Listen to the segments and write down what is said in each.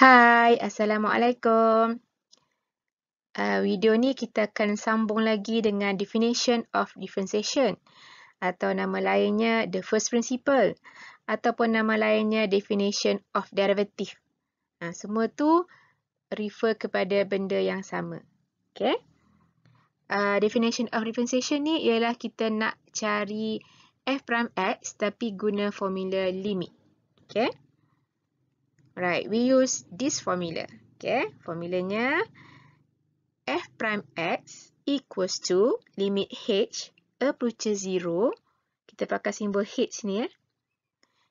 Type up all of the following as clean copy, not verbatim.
Hai, Assalamualaikum. Video ni kita akan sambung lagi dengan definition of differentiation atau nama lainnya the first principle ataupun nama lainnya definition of derivative. Semua tu refer kepada benda yang sama. Okay? Definition of differentiation ni ialah kita nak cari f prime x tapi guna formula limit. Okay? Right, we use this formula. Okay, formulanya f prime x equals to limit h approaches 0. Kita pakai simbol h ni.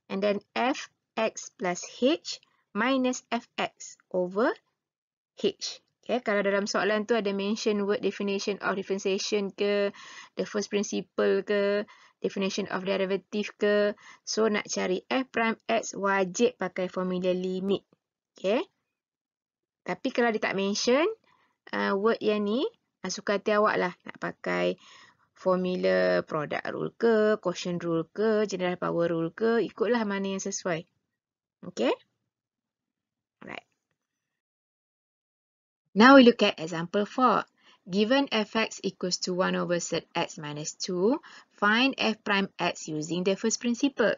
And then fx plus h minus fx over h. Okay, kalau dalam soalan tu ada mention word definition of differentiation ke, the first principle ke, definition of derivative ke. So, nak cari f prime x wajib pakai formula limit. Okay. Tapi kalau dia tak mention word yang ni, suka hati awak lah nak pakai formula product rule ke, quotient rule ke, general power rule ke, ikutlah mana yang sesuai. Okay. Alright. Now we look at example 4. Given fx equals to 1 over set x minus 2, find f prime x using the first principle.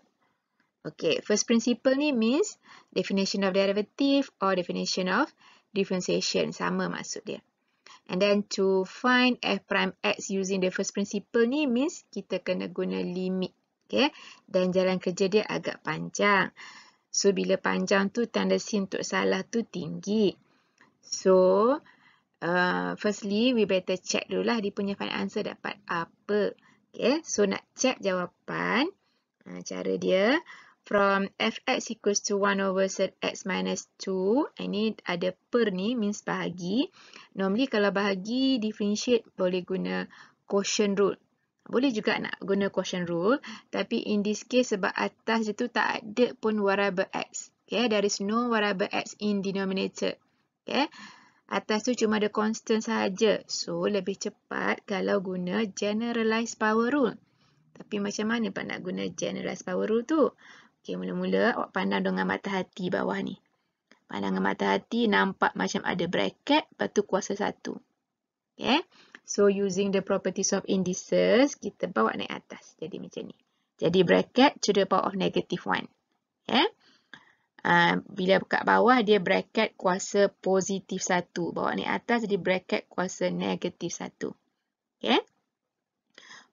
Okay, first principle ni means definition of derivative or definition of differentiation. Sama maksud dia. And then to find f prime x using the first principle ni means kita kena guna limit. Okay, dan jalan kerja dia agak panjang. So, bila panjang tu tanda sin untuk salah tu tinggi. So, firstly, we better check dulu lah dia punya final answer dapat apa. Okay, so nak check jawapan. Cara dia, from fx equals to 1 over set x minus 2. Ini ada per ni, means bahagi. Normally kalau bahagi, differentiate boleh guna quotient rule. Boleh juga nak guna quotient rule. Tapi in this case, sebab atas dia tu tak ada pun variable x. Okay, there is no variable x in denominator. Okay. Atas tu cuma ada constant sahaja. So, lebih cepat kalau guna generalized power rule. Tapi macam mana Pak nak guna generalized power rule tu? Okay, mula-mula awak pandang dengan mata hati bawah ni. Pandang dengan mata hati nampak macam ada bracket, lepas tu kuasa 1. Okay. So, using the properties of indices, kita bawa naik atas. Jadi macam ni. Jadi bracket to the power of negative 1. Okay. Bila kat bawah dia bracket kuasa positif 1. Bawa ni atas jadi bracket kuasa negatif 1. Okay.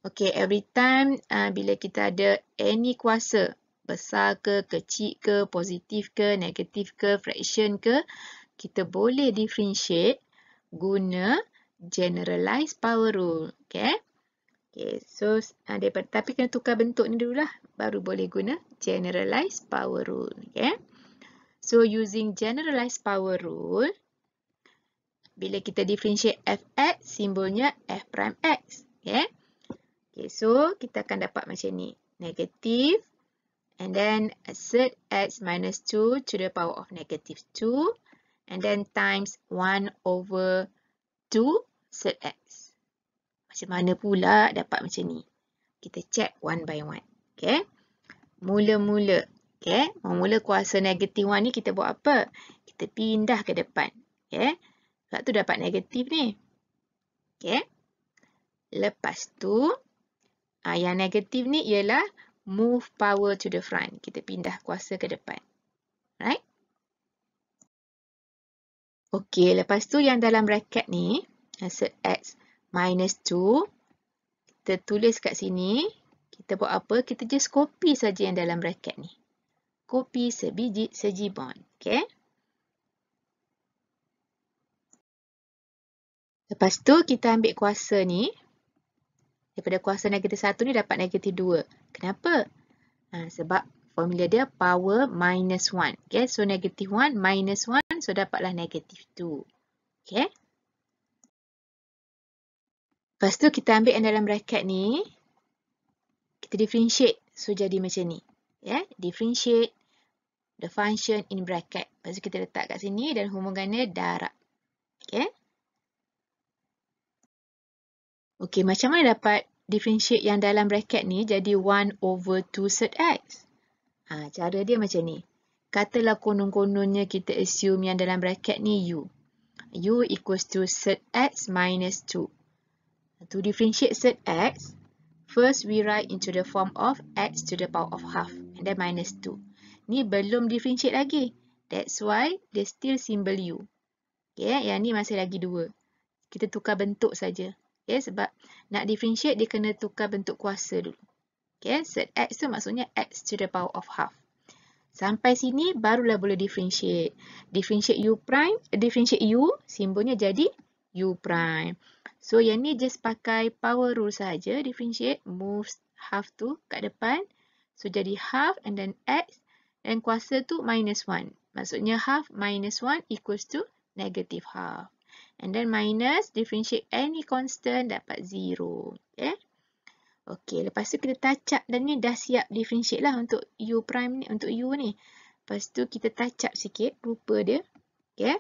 Okay, every time bila kita ada any kuasa, besar ke, kecil ke, positif ke, negatif ke, fraction ke, kita boleh differentiate guna generalized power rule. Okay. Okay, so tapi kena tukar bentuk ni dululah. Baru boleh guna generalized power rule. Okay. So, using generalized power rule, bila kita differentiate fx, simbolnya f prime x. Okay. Okay, so kita akan dapat macam ni. Negative, and then assert x minus 2 to the power of negative 2, and then times 1 over 2 assert x. Macam mana pula dapat macam ni? Kita check one by one. Okay. Mula-mula. Okay, mula kuasa negatif 1 ni kita buat apa? Kita pindah ke depan. Okay, sebab tu dapat negatif ni. Okay, lepas tu, yang negatif ni ialah move power to the front. Kita pindah kuasa ke depan. Right? Okay, lepas tu yang dalam bracket ni, assert x minus 2, kita tulis kat sini, kita buat apa? Kita just copy saja yang dalam bracket ni. Copy sebiji sejibon. Okay. Lepas tu kita ambil kuasa ni. Daripada kuasa negatif 1 ni dapat negatif 2. Kenapa? Sebab formula dia power minus 1. Okay. So negatif 1 minus 1. So dapatlah negatif 2. Okay. Lepas tu kita ambil yang dalam bracket ni. Kita differentiate. So jadi macam ni. Yeah. Differentiate the function in bracket. Lepas tu kita letak kat sini dan hubungannya darab. Okay. Okay, macam mana dapat differentiate yang dalam bracket ni jadi 1 over 2 set x? Cara dia macam ni. katalah konon-kononnya kita assume yang dalam bracket ni U. U equals to set X minus 2. To differentiate set X, first we write into the form of X to the power of half and then minus 2. Ni belum differentiate lagi. That's why they still symbol U. Okay, yang ni masih lagi 2. Kita tukar bentuk saja. Okay, sebab nak differentiate dia kena tukar bentuk kuasa dulu. Okay, set X tu maksudnya X to the power of half. Sampai sini barulah boleh differentiate. Differentiate U prime, differentiate U, simbolnya jadi U prime. So yang ni just pakai power rule saja. Differentiate, move half tu kat depan. So jadi half and then X. Dan kuasa tu minus 1. Maksudnya half minus 1 equals to negative half. And then minus, differentiate any constant dapat 0. Okay. Okay, lepas tu kita touch up dan ni dah siap differentiate lah untuk U prime ni, untuk U ni. Lepas tu kita touch up sikit rupa dia. Okay.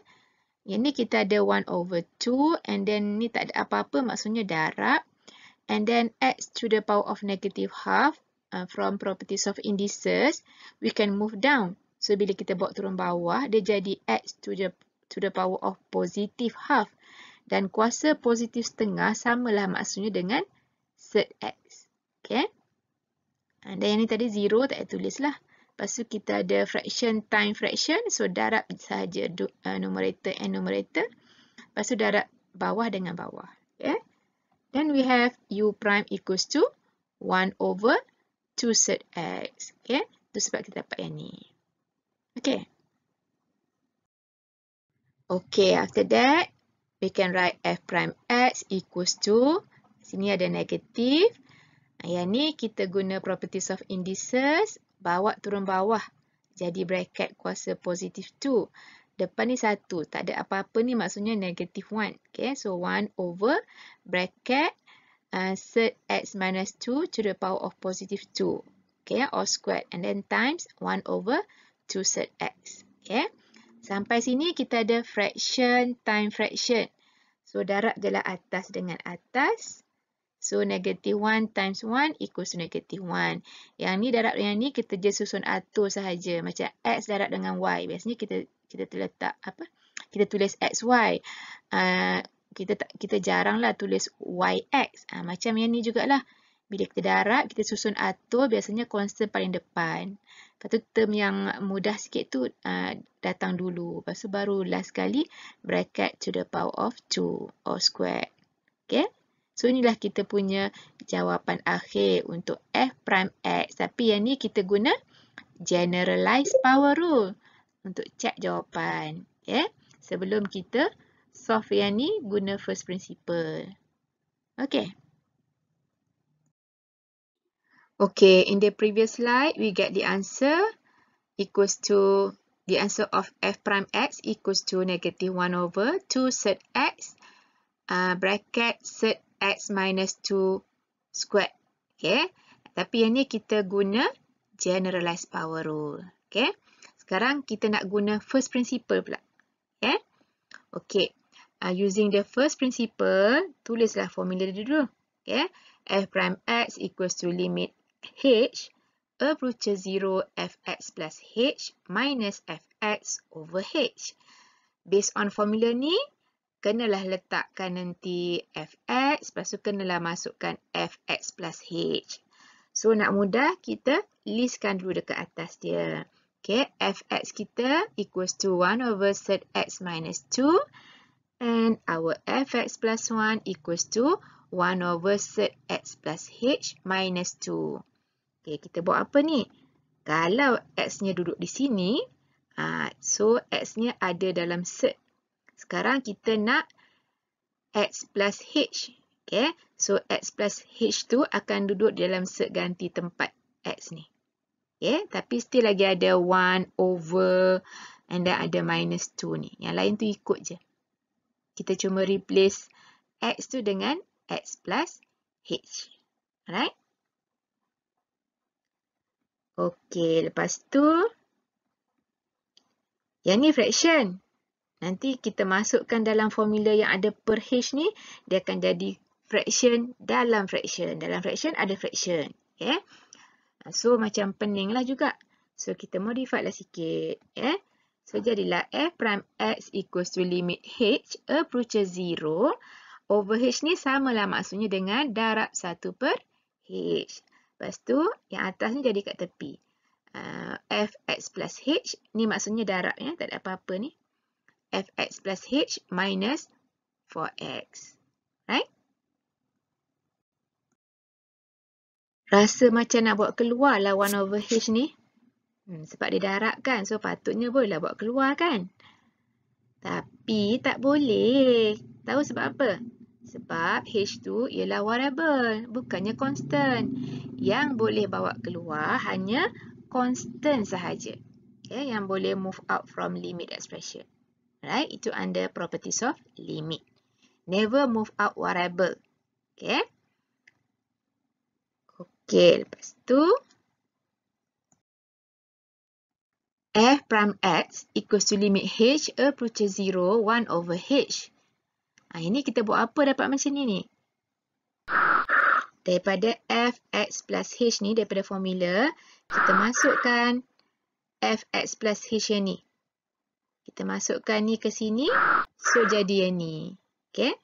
Yang ni kita ada 1 over 2 and then ni tak ada apa-apa maksudnya darab. And then X to the power of negative half from properties of indices, we can move down. So bila kita bawa turun bawah, dia jadi X to the power of positive half. Dan kuasa positif setengah samalah maksudnya dengan set X. Okay. Dan yang ni tadi 0, tak payah tulis lah. Lepas tu kita ada fraction time fraction. So darab sahaja numerator and numerator. Lepas tu darab bawah dengan bawah. Okay. Then we have U prime equals to 1 over 2 set X. Okay. Itu sebab kita dapat yang ni. Okay. Okay, after that, we can write F prime X equals to, sini ada negatif. Yang ni kita guna properties of indices, bawa turun bawah. Jadi bracket kuasa positif 2. Depan ni 1, tak ada apa-apa ni maksudnya negatif 1. Okay, so 1 over bracket set X minus 2 to the power of positive 2. Okay, all squared. And then times 1 over 2 set X. Okay. Sampai sini kita ada fraction time fraction. So darab je lah atas dengan atas. So negative 1 times 1 equals to negative 1. Yang ni darab yang ni kita je susun atur sahaja. Macam X darab dengan Y. Biasanya kita terletak apa? Kita tulis XY. Kita jaranglah tulis YX. Macam yang ni jugalah. Bila kita darab, kita susun atur biasanya constant paling depan. Lepas tu term yang mudah sikit tu datang dulu. Lepas tu baru last kali bracket to the power of 2 all squared. Okay. So inilah kita punya jawapan akhir untuk F prime X. Tapi yang ni kita guna generalized power rule untuk cek jawapan. Okay. Sebelum kita solve yang ni guna first principle. Okay. Okay, in the previous slide, we get the answer equals to, the answer of F prime X equals to negative 1 over 2 set X, bracket set X minus 2 squared. Okay, tapi yang ni kita guna generalized power rule. Okay, sekarang kita nak guna first principle pula. Okay, okay. Using the first principle, tulislah formula dia dulu. Okay, F prime X equals to limit H approaches 0 fx plus h minus fx over h. Based on formula ni, kenalah letakkan nanti fx, lepas tu kenalah masukkan fx plus h. So nak mudah, kita listkan dulu dekat atas dia. Okay, fx kita equals to 1 over set x minus 2 and our fx plus 1 equals to 1 over set x plus h minus 2. Okay, kita buat apa ni? Kalau x-nya duduk di sini, so x-nya ada dalam set. Sekarang kita nak x plus h. Okay, so x plus h tu akan duduk dalam set ganti tempat x ni. Okay, tapi still lagi ada 1 over and then ada minus 2 ni. Yang lain tu ikut je. Kita cuma replace x tu dengan x plus h. Alright? Okey, lepas tu yang ni fraction. Nanti kita masukkan dalam formula yang ada per h ni, dia akan jadi fraction dalam fraction. Dalam fraction ada fraction. Okay? So macam pening lah juga. So, kita modify lah sikit. So, jadilah f prime x equals to limit h approaches 0 over h ni samalah maksudnya dengan darab 1 per h. Lepas tu, yang atas ni jadi kat tepi. Fx plus h ni maksudnya darab ya, tak ada apa-apa ni. Fx plus h minus 4x. Right? Rasa macam nak buat keluar lah 1 over h ni. Sebab dia darab kan, so patutnya bolehlah buat keluar kan. Tapi tak boleh. Tahu sebab apa? Sebab h tu ialah variable, bukannya constant. Yang boleh bawa keluar hanya constant sahaja. Okay, yang boleh move out from limit expression. Right? Itu under properties of limit. Never move out variable. Okay? Okay, lepas tu f prime x equals to limit h approaches 0, 1 over h. Ini kita buat apa dapat macam ni? Daripada fx plus h ni, daripada formula, kita masukkan fx plus h yang ni. Kita masukkan ni ke sini, so jadi yang ni. Okay?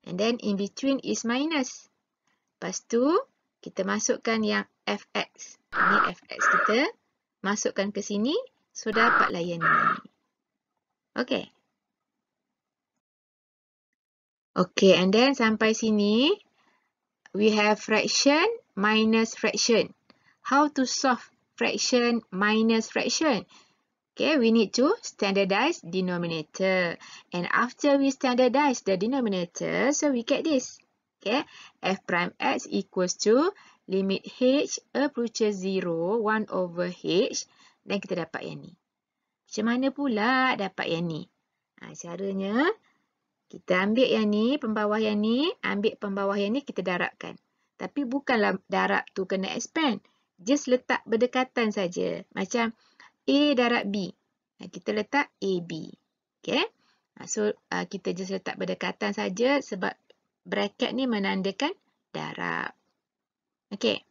And then in between is minus. Lepas tu, kita masukkan yang fx. Ini fx kita. Masukkan ke sini, so dapatlah yang ni. Okay. Okay, and then sampai sini, we have fraction minus fraction. How to solve fraction minus fraction? Okay, we need to standardize denominator. And after we standardize the denominator, so we get this. Okay, f prime x equals to limit h approaches 0, 1 over h. Dan kita dapat yang ni. Macam mana pula dapat yang ni? Caranya, kita ambil yang ni, pembawah yang ni, ambil pembawah yang ni, kita darabkan. Tapi bukanlah darab tu kena expand. Just letak berdekatan saja. Macam A darab B. Kita letak AB. Okay? So, kita just letak berdekatan saja sebab bracket ni menandakan darab. Okay.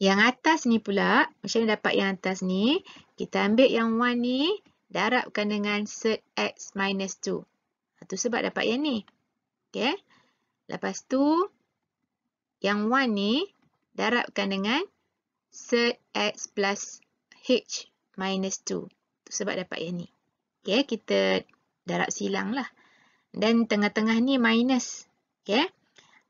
Yang atas ni pula, macam mana dapat yang atas ni? Kita ambil yang 1 ni, darabkan dengan sed x minus 2. Itu sebab dapat yang ni. Okay. Lepas tu, yang 1 ni, darabkan dengan sed x plus h minus 2. Itu sebab dapat yang ni. Okay, kita darab silang lah. Dan tengah-tengah ni minus. Okay.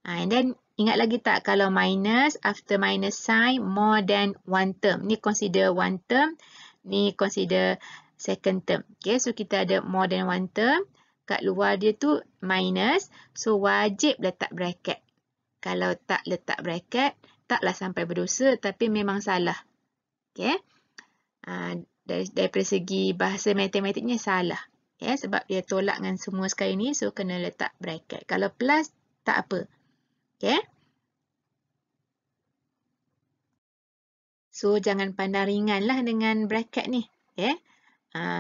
And then, ingat lagi tak kalau minus, after minus sign, more than one term. Ni consider one term. Ni consider second term. Okay, so kita ada more than one term. Kat luar dia tu minus. So, wajib letak bracket. Kalau tak letak bracket, taklah sampai berdosa. Tapi memang salah. Okay. Daripada segi bahasa matematiknya salah. Okay, sebab dia tolak dengan semua sekali ni. So, kena letak bracket. Kalau plus, tak apa. Okay. So, jangan pandang ringan lah dengan bracket ni. Okay.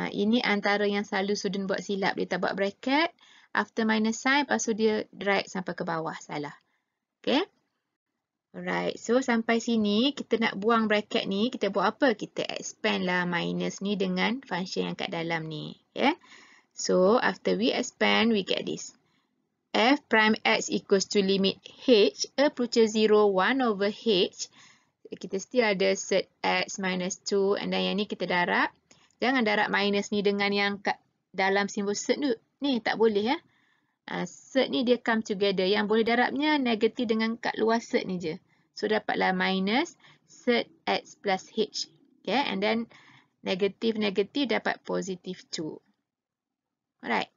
Ini antara yang selalu student buat silap. Dia tak buat bracket. After minus sign, lepas tu dia drag sampai ke bawah. Salah. Okay. Alright. So, sampai sini, kita nak buang bracket ni. Kita buat apa? Kita expand lah minus ni dengan function yang kat dalam ni. Okay. So, after we expand, we get this. F prime x equals to limit h approaches 0, 1 over h. Kita still ada sed x minus 2. And then yang ni kita darab. Jangan darab minus ni dengan yang kat dalam simbol sed tu. Ni tak boleh ya. Sed ni dia come together. Yang boleh darabnya negatif dengan kat luar sed ni je. So dapatlah minus sed x plus h. Okay. And then negatif dapat positif 2. Alright.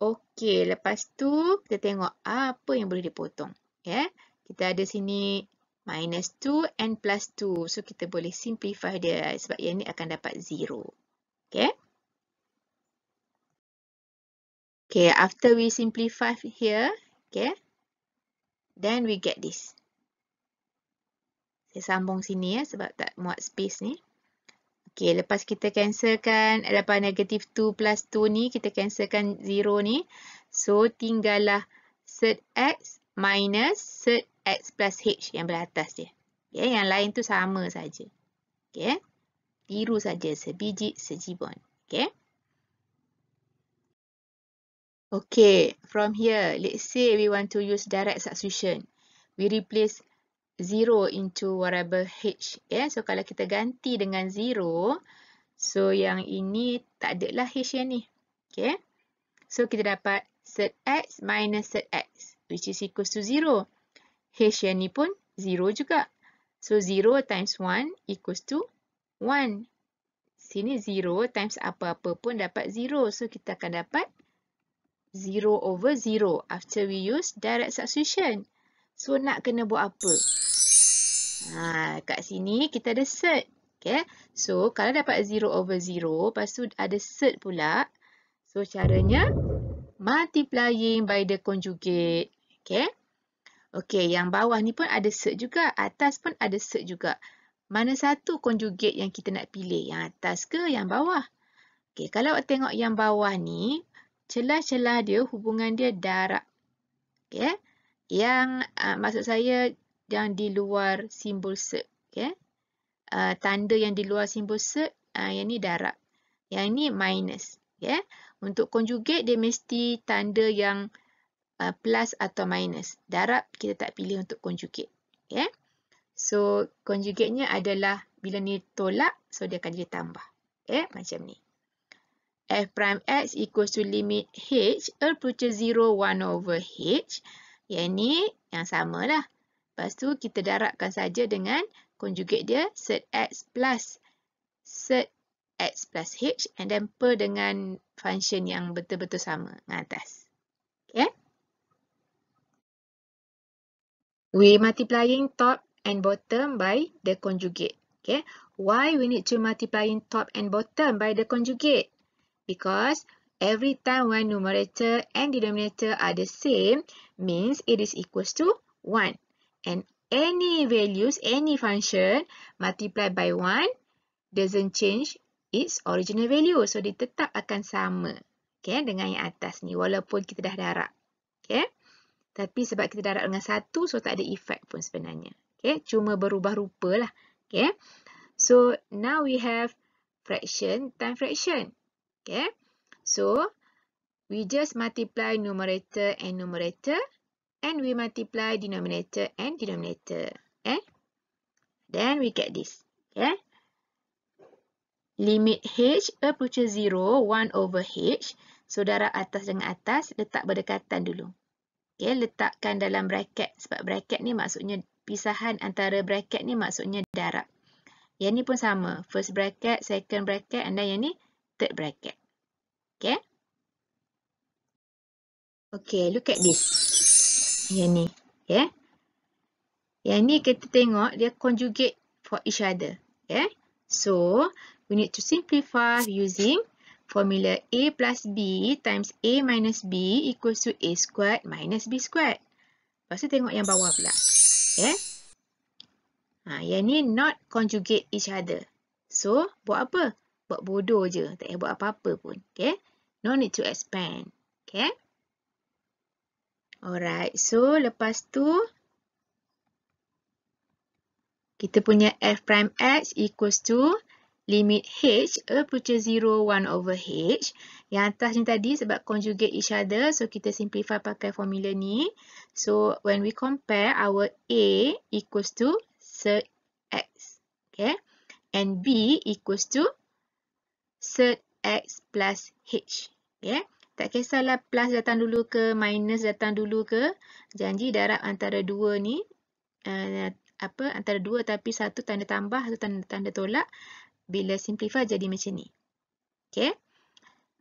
Okey, lepas tu kita tengok apa yang boleh dipotong. Okay. Kita ada sini minus 2 and plus 2. So, kita boleh simplify dia sebab yang ni akan dapat 0. Okay. Okay, after we simplify here, okay, then we get this. Saya sambung sini ya sebab tak muat space ni. Okay, lepas kita cancelkan, dapat negatif 2 plus 2 ni, kita cancelkan 0 ni. So, tinggallah sed x minus sed x plus h yang belah atas dia. Okay, yang lain tu sama saja. Okay. Tiru saja sebiji sejibun. Okay. Okay, from here, let's say we want to use direct substitution. We replace 0 into variable h. Yeah? So, kalau kita ganti dengan 0, so yang ini tak ada lah h yang ni. Okay. So, kita dapat set x minus set x, which is equals to 0. H yang ni pun 0 juga. So, 0 times 1 equals to 1. Sini 0 times apa-apa pun dapat 0. So, kita akan dapat 0 over 0 after we use direct substitution. So, nak kena buat apa? Kat sini kita ada set. Okay. So, kalau dapat 0 over 0, lepas tu ada set pula. So, caranya multiplying by the conjugate. Okay. Okay, yang bawah ni pun ada set juga. Atas pun ada set juga. Mana satu conjugate yang kita nak pilih? Yang atas ke yang bawah? Okay, kalau tengok yang bawah ni, celah-celah dia, hubungan dia darab. Okay. Yang maksud saya yang di luar simbol set. Okay. Tanda yang di luar simbol set, yang ni darab. Yang ni minus. Okay. Untuk conjugate, dia mesti tanda yang plus atau minus. Darab kita tak pilih untuk conjugate. Okay. So, conjugate-nya adalah bila ni tolak, so dia akan jadi tambah. Okay. Macam ni. F prime x equals to limit h approaches 0, 1 over h. Yang ni yang sama lah. Lepas tu kita darabkan saja dengan conjugate dia set x plus h and then per dengan function yang betul-betul sama dengan atas. Okay. We multiplying top and bottom by the conjugate. Okay. Why we need to multiplying top and bottom by the conjugate? Because every time when numerator and denominator are the same, means it is equals to 1. And any values, any function multiplied by 1 doesn't change its original value. So, dia tetap akan sama, okay, dengan yang atas ni, walaupun kita dah darab. Okay. Tapi sebab kita darab dengan 1, so tak ada efek pun sebenarnya. Okay. Cuma berubah rupa lah. Okay. So, now we have fraction time fraction. Okay, so we just multiply numerator and numerator, and we multiply denominator and denominator. Okay, then we get this. Okay, limit h approaches 0, 1 over h. So, darab atas dengan atas, letak berdekatan dulu. Okay, letakkan dalam bracket. Sebab bracket ni maksudnya pisahan antara bracket ni maksudnya darab. Yang ni pun sama. First bracket, second bracket, and then yang ni third bracket. Okay. Okay, look at this. Yang ni. Okay. Yang ni kita tengok dia conjugate for each other. Okay. So, we need to simplify using formula A plus B times A minus B equals to A squared minus B squared. Lepas tu tengok yang bawah pula. Okay. Yang ni not conjugate each other. So, buat apa? Buat bodoh je. Tak payah buat apa-apa pun. Okay. No need to expand. Okay. Alright. So, lepas tu, kita punya f prime x equals to limit h approaches 0, 1 over h. Yang atas ni tadi sebab conjugate each other. So, kita simplify pakai formula ni. So, when we compare, our A equals to set x. Okay. And B equals to set x plus h. Okay. Tak kisahlah plus datang dulu ke, minus datang dulu ke. Janji darab antara dua ni, antara dua tapi satu tanda tambah, satu tanda tolak. Bila simplify jadi macam ni. Okay.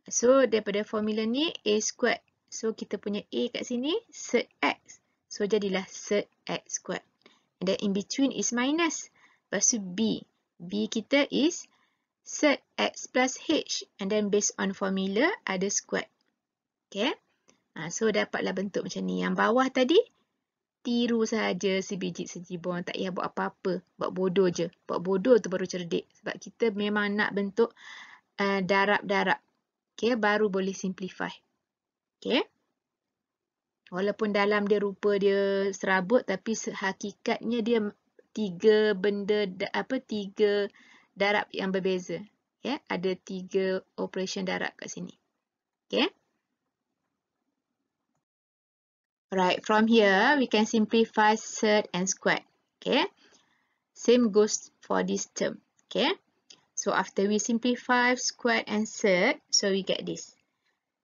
So, daripada formula ni, A squared. So, kita punya A kat sini, set x. So, jadilah set x squared. And then in between is minus. Lepas tu B. B kita is set x plus h. And then based on formula, ada squared. Okay. So, dapatlah bentuk macam ni. Yang bawah tadi, tiru saja sebiji sejibun. Tak payah buat apa-apa. Buat bodoh je. Buat bodoh tu baru cerdik. Sebab kita memang nak bentuk darab-darab. Okay. Baru boleh simplify. Okay. Walaupun dalam dia rupa dia serabut. Tapi hakikatnya dia tiga benda, tiga darab yang berbeza. Okay? Ada tiga operation darab kat sini. Okay? Right, from here, we can simplify surd and squared. Okay? Same goes for this term. Okay? So after we simplify squared and surd, so we get this.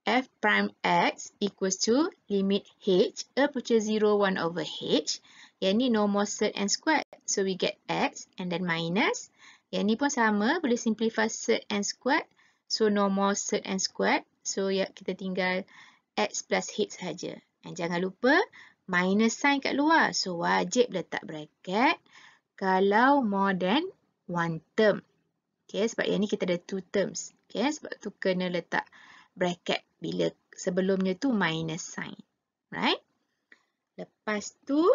F prime x equals to limit h approaches 0, 1 over h. Yang ni no more surd and squared. So we get x and then minus. Yang ni pun sama, boleh simplify surd and squared. So no more surd and squared. So ya, kita tinggal x plus h sahaja. Dan jangan lupa minus sign kat luar. So wajib letak bracket kalau more than one term. Okay, sebab yang ni kita ada two terms. Okay, sebab tu kena letak bracket bila sebelumnya tu minus sign. Right? Lepas tu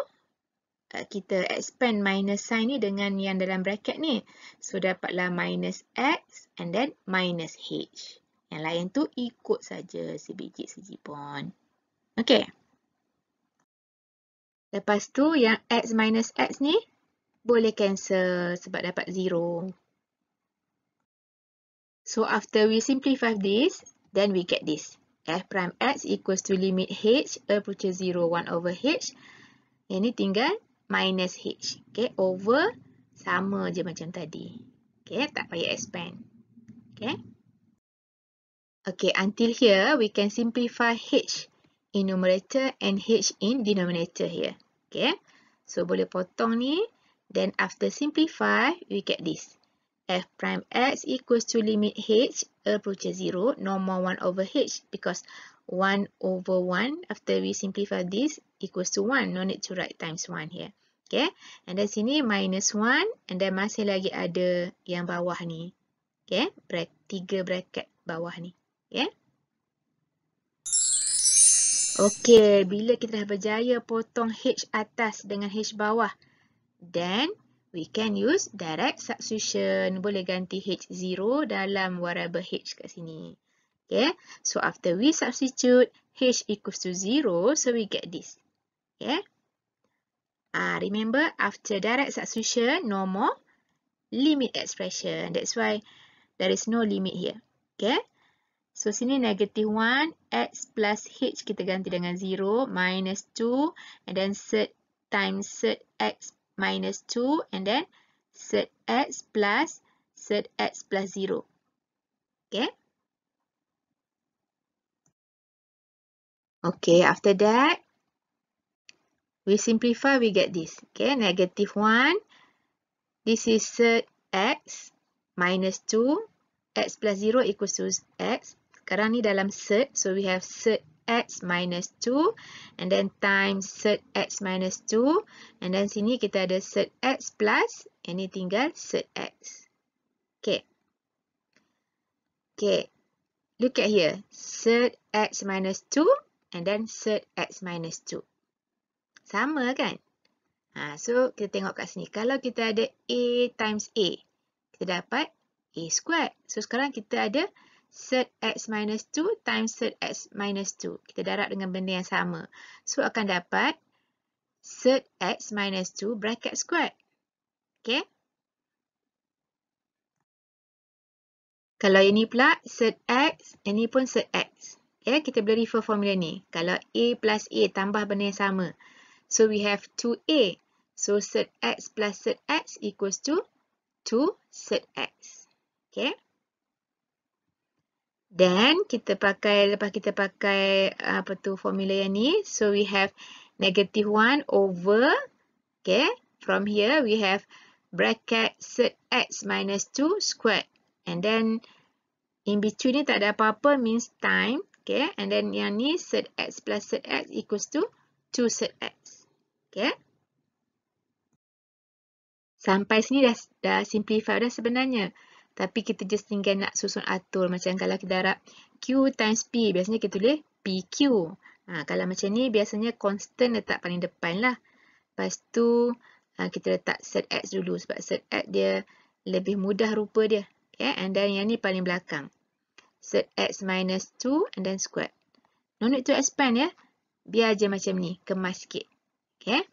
kita expand minus sign ni dengan yang dalam bracket ni. So dapatlah minus x and then minus h. Yang lain tu ikut saja sebiji pun. Okay. Lepas tu yang x minus x ni boleh cancel sebab dapat 0. So after we simplify this, then we get this. F prime x equals to limit h approaches 0, 1 over h. Yang ni tinggal minus h. Okay, over sama je macam tadi. Okay, tak payah expand. Okay. Okay, until here we can simplify h in numerator and h in denominator here. Okay, so boleh potong ni. Then after simplify, we get this. F prime x equals to limit h approaches 0, no more 1 over h because 1 over 1 after we simplify this equals to 1. No need to write times 1 here. Okay, and then sini minus 1 and then masih lagi ada yang bawah ni. Okay, tiga bracket bawah ni. Okay. Okay, bila kita dah berjaya potong h atas dengan h bawah, then we can use direct substitution. Boleh ganti h0 dalam variable h kat sini. Okay, so after we substitute h equals to 0, so we get this. Okay. Remember, after direct substitution, no more limit expression. That's why there is no limit here. Okay. So, sini negative 1, x plus h kita ganti dengan 0, minus 2, and then surd times surd x minus 2, and then surd x plus 0. Okay. Okay, after that, we simplify, we get this. Okay, negative 1, this is surd x minus 2, x plus 0 equals to x. Sekarang ni dalam surd, so we have surd x minus 2 and then times surd x minus 2 and then sini kita ada surd x plus, ini tinggal surd x. Okay. Okay. Look at here. Surd x minus 2 and then surd x minus 2. Sama kan? So kita tengok kat sini. Kalau kita ada a times a, kita dapat a squared. So sekarang kita ada surd x minus 2 times surd x minus 2. Kita darab dengan benda yang sama. So, akan dapat surd x minus 2 bracket squared. Okay. Kalau ini pula surd x, ini pun surd x. Okay, kita boleh refer formula ni. Kalau a plus a tambah benda yang sama. So, we have 2a. So, surd x plus surd x equals to 2 surd x. Okay. Then kita pakai, lepas kita pakai formula yang ni, so we have negative 1 over, okay, from here we have bracket surd x minus 2 squared. And then in between ni tak ada apa-apa, means time, okay, and then yang ni surd x plus surd x equals to 2 surd x, okay. Sampai sini dah simplify dah sebenarnya. Tapi kita just tinggal nak susun atur. Macam kalau kita darab Q times P, biasanya kita tulis PQ. Kalau macam ni, biasanya constant letak paling depan lah. Lepas tu, kita letak surd X dulu. Sebab surd X dia lebih mudah rupa dia. Okay? And then yang ni paling belakang. Surd X minus 2 and then squared. No need to expand ya. Biar je macam ni, kemas sikit. Okay?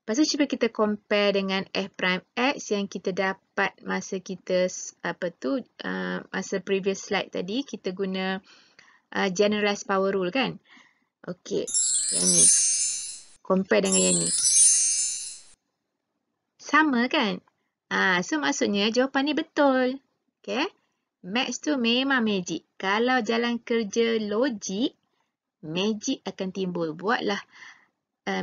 Lepas tu cuba kita compare dengan f prime x yang kita dapat masa kita masa previous slide tadi, kita guna generalized power rule kan. Okey, yang ni. Compare dengan yang ni. Sama kan? So maksudnya jawapan ni betul. Okay? Maths tu memang magic. Kalau jalan kerja logik, magic akan timbul. Buatlah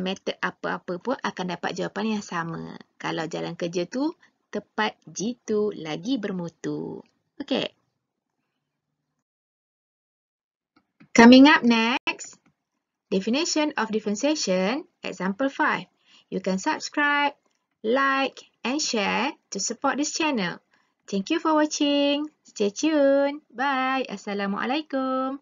metod apa-apa pun akan dapat jawapan yang sama. Kalau jalan kerja tu tepat jitu lagi bermutu. Okay. Coming up next, definition of differentiation, example 5. You can subscribe, like, and share to support this channel. Thank you for watching. Stay tuned. Bye. Assalamualaikum.